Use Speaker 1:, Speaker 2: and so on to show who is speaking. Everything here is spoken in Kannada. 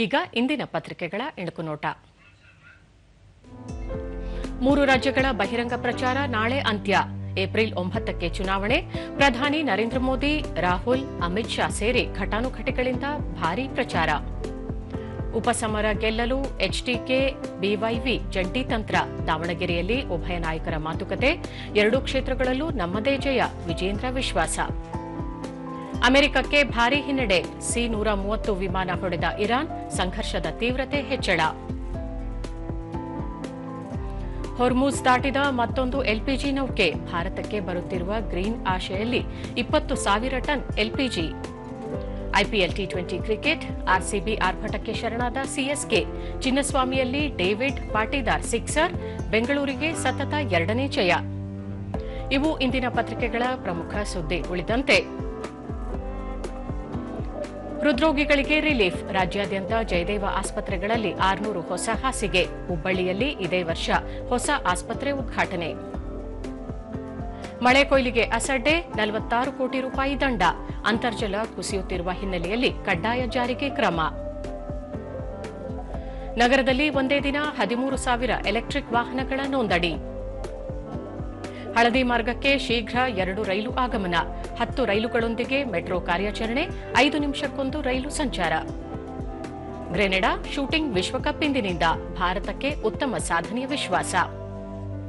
Speaker 1: ಈಗ ಇಂದಿನ ಪತ್ರಿಕೆಗಳ ಇಣುಕುನೋಟ. 3 ರಾಜ್ಯಗಳ ಬಹಿರಂಗ ಪ್ರಚಾರ ನಾಳೆ ಅಂತ್ಯ. ಏಪ್ರಿಲ್ 9ಕ್ಕೆ ಚುನಾವಣೆ. ಪ್ರಧಾನಿ ನರೇಂದ್ರ ಮೋದಿ, ರಾಹುಲ್, ಅಮಿತ್ ಶಾ ಸೇರಿ ಘಟಾನುಘಟಿಗಳಿಂದ ಭಾರೀ ಪ್ರಚಾರ. ಉಪಸಮರ ಗೆಲ್ಲಲು ಎಚ್ಡಿಕೆ, ಬಿವೈವಿ ಜಂಟಿ ತಂತ್ರ. ದಾವಣಗೆರೆಯಲ್ಲಿ ಉಭಯ ನಾಯಕರ ಮಾತುಕತೆ. 2 ಕ್ಷೇತ್ರಗಳಲ್ಲೂ ನಮ್ಮದೇ ಜಯ, ವಿಜೇಂದ್ರ ವಿಶ್ವಾಸ. ಅಮೆರಿಕಕ್ಕೆ ಭಾರೀ ಹಿನ್ನಡೆ. ಸಿ-130 ವಿಮಾನ ಹೊಡೆದ ಇರಾನ್, ಸಂಘರ್ಷದ ತೀವ್ರತೆ ಹೆಚ್ಚಳ. ಹೊರ್ಮುಜ್ ದಾಟಿದ ಮತ್ತೊಂದು ಎಲ್ಪಿಜಿ ನೌಕೆ. ಭಾರತಕ್ಕೆ ಬರುತ್ತಿರುವ ಗ್ರೀನ್ ಆಶೆಯಲ್ಲಿ 20,000 ಟನ್ ಎಲ್ಪಿಜಿ. ಐಪಿಎಲ್ ಟಿ20 ಕ್ರಿಕೆಟ್. ಆರ್ಸಿಬಿ ಆರ್ಭಟಕ್ಕೆ ಶರಣಾದ ಸಿಎಸ್ಕೆ. ಚಿನ್ನಸ್ವಾಮಿಯಲ್ಲಿ ಡೇವಿಡ್ ಪಾಟೀದಾರ್ ಸಿಕ್ಸರ್. ಬೆಂಗಳೂರಿಗೆ ಸತತ 2ನೇ ಜಯ. ಇವು ಇಂದಿನ ಪತ್ರಿಕೆಗಳ ಪ್ರಮುಖ ಸುದ್ದಿ. ಉಳಿದಂತೆ ಹೃದ್ರೋಗಿಗಳಿಗೆ ರಿಲೀಫ್. ರಾಜ್ಯಾದ್ಯಂತ ಜಯದೇವ ಆಸ್ಪತ್ರೆಗಳಲ್ಲಿ 600 ಹೊಸ ಹಾಸಿಗೆ. ಹುಬ್ಬಳ್ಳಿಯಲ್ಲಿ ಇದೇ ವರ್ಷ ಹೊಸ ಆಸ್ಪತ್ರೆ ಉದ್ಘಾಟನೆ. ಮಳೆ ಕೊಯ್ಲಿಗೆ ಅಸಡ್ಡೆ. 46 ಕೋಟಿ ರೂಪಾಯಿ ದಂಡ. ಅಂತರ್ಜಲ ಕುಸಿಯುತ್ತಿರುವ ಹಿನ್ನೆಲೆಯಲ್ಲಿ ಕಡ್ಡಾಯ ಜಾರಿಗೆ ಕ್ರಮ. ನಗರದಲ್ಲಿ ಒಂದೇ ದಿನ 13,000 ಎಲೆಕ್ಟ್ರಿಕ್ ವಾಹನಗಳ ನೋಂದಣಿ. ಹಳದಿ ಮಾರ್ಗಕ್ಕೆ ಶೀಘ್ರ 2 ರೈಲು ಆಗಮನ. 10 ರೈಲುಗಳೊಂದಿಗೆ ಮೆಟ್ರೋ ಕಾರ್ಯಾಚರಣೆ. 5 ನಿಮಿಷಕ್ಕೊಂದು ರೈಲು ಸಂಚಾರ. ಗ್ರೆನೆಡಾ ಶೂಟಿಂಗ್ ವಿಶ್ವಕಪ್ ಇಂದಿನಿಂದ. ಭಾರತಕ್ಕೆ ಉತ್ತಮ ಸಾಧನೆಯ ವಿಶ್ವಾಸ.